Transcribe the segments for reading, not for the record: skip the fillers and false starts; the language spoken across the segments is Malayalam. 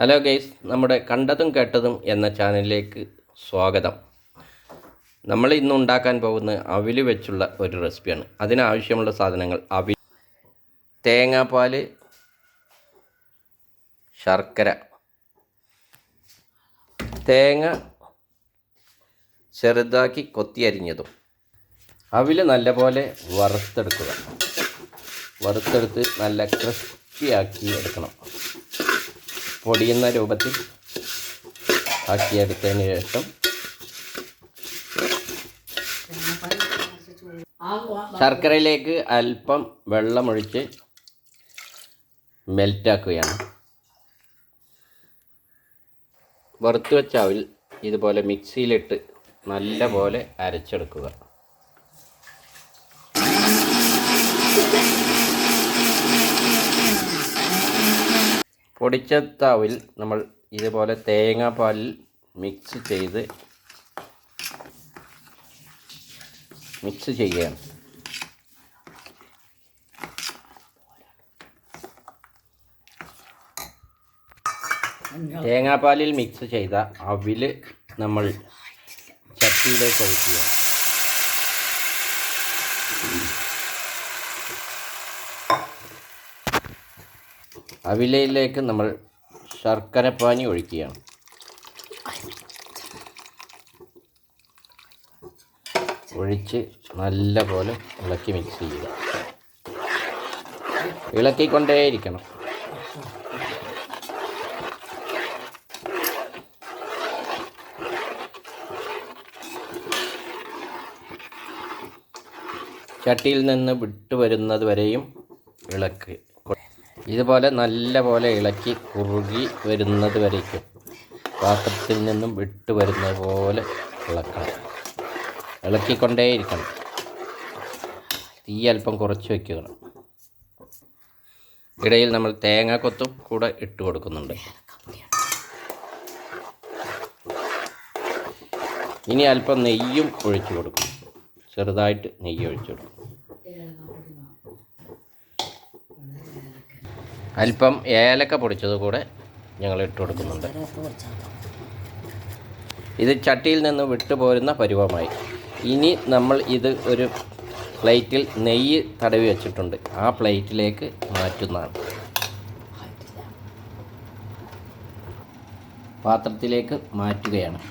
ഹലോ ഗൈസ്, നമ്മുടെ കണ്ടതും കേട്ടതും എന്ന ചാനലിലേക്ക് സ്വാഗതം. നമ്മൾ ഇന്ന് ഉണ്ടാക്കാൻ പോകുന്ന അവിൽ വെച്ചുള്ള ഒരു റെസിപ്പിയാണ്. അതിനാവശ്യമുള്ള സാധനങ്ങൾ: അവിൽ, തേങ്ങാപ്പാൽ, ശർക്കര, തേങ്ങ ചെറുതാക്കി കൊത്തിയരിഞ്ഞതും. അവിൽ നല്ലപോലെ വറുത്തെടുത്ത് നല്ല ക്രിസ്പിയാക്കി എടുക്കണം. പൊടിയുന്ന രൂപത്തിൽ ആക്കിയെടുത്തതിന് ശേഷം ശർക്കരയിലേക്ക് അല്പം വെള്ളമൊഴിച്ച് മെൽറ്റാക്കുകയാണ്. വറുത്ത് വെച്ച അവിൽ ഇതുപോലെ മിക്സിയിലിട്ട് നല്ലപോലെ അരച്ചെടുക്കുക. പൊടിച്ച അവിൽ നമ്മൾ ഇതുപോലെ തേങ്ങാപ്പാലിൽ മിക്സ് ചെയ്യുകയാണ്. തേങ്ങാപ്പാലിൽ മിക്സ് ചെയ്ത അവിൽ നമ്മൾ ചട്ടിയിലേക്ക് ഒഴിക്കുക. അവിലയിലേക്ക് നമ്മൾ ശർക്കരപ്പാനി ഒഴിക്കുകയാണ്. ഒഴിച്ച് നല്ലപോലെ ഇളക്കി മിക്സ് ചെയ്യുക. ഇളക്കിക്കൊണ്ടേയിരിക്കണം. ചട്ടിയിൽ നിന്ന് വിട്ടുവരുന്നത് വരെയും ഇളക്കി ഇതുപോലെ നല്ലപോലെ ഇളക്കി കുറുകി വരുന്നത് വരേക്കും പാത്രത്തിൽ നിന്നും വിട്ടുവരുന്നത് പോലെ ഇളക്കണം. ഇളക്കിക്കൊണ്ടേയിരിക്കണം. തീ അല്പം കുറച്ച് വയ്ക്കണം. ഇടയിൽ നമ്മൾ തേങ്ങാക്കൊത്തും കൂടെ ഇട്ട് കൊടുക്കുന്നുണ്ട്. ഇനി അല്പം നെയ്യും ഒഴിച്ചു കൊടുക്കും. ചെറുതായിട്ട് നെയ്യ് ഒഴിച്ചു കൊടുക്കും. അല്പം ഏലക്ക പൊടിച്ചത് കൂടെ ഞങ്ങൾ ഇട്ട് കൊടുക്കുന്നുണ്ട്. ഇത് ചട്ടിയിൽ നിന്ന് വിട്ടുപോരുന്ന പരുവമായി. ഇനി നമ്മൾ ഇത് ഒരു പ്ലേറ്റിൽ നെയ്യ് തടവി വെച്ചിട്ടുണ്ട്. ആ പ്ലേറ്റിലേക്ക് മാറ്റുന്നതാണ്. പാത്രത്തിലേക്ക് മാറ്റുകയാണ്.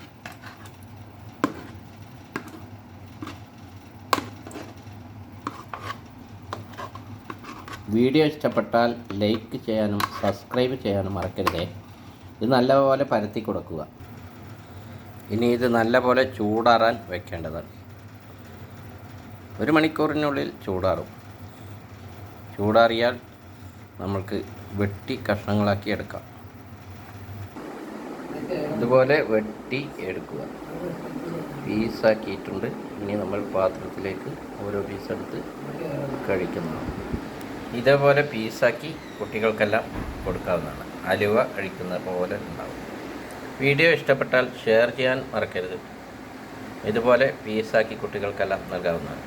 വീഡിയോ ഇഷ്ടപ്പെട്ടാൽ ലൈക്ക് ചെയ്യാനും സബ്സ്ക്രൈബ് ചെയ്യാനും മറക്കരുതേ. ഇത് നല്ലപോലെ പരത്തി കൊടുക്കുക. ഇനി ഇത് നല്ലപോലെ ചൂടാറാൻ വെക്കേണ്ടതാണ്. 1 മണിക്കൂറിനുള്ളിൽ ചൂടാറും. ചൂടാറിയാൽ നമ്മൾക്ക് വെട്ടി കഷ്ണങ്ങളാക്കി എടുക്കാം. ഇതുപോലെ വെട്ടി എടുക്കുക. പീസാക്കിയിട്ടുണ്ട്. ഇനി നമ്മൾ പാത്രത്തിലേക്ക് ഓരോ പീസെടുത്ത് കഴിക്കുന്നതാണ്. ഇതേപോലെ പീസാക്കി കുട്ടികൾക്കെല്ലാം കൊടുക്കാവുന്നതാണ്. അലുവ കഴിക്കുന്ന പോലെ ഉണ്ടാവും. വീഡിയോ ഇഷ്ടപ്പെട്ടാൽ ഷെയർ ചെയ്യാൻ മറക്കരുത്. ഇതുപോലെ പീസാക്കി കുട്ടികൾക്കെല്ലാം നൽകാവുന്നതാണ്.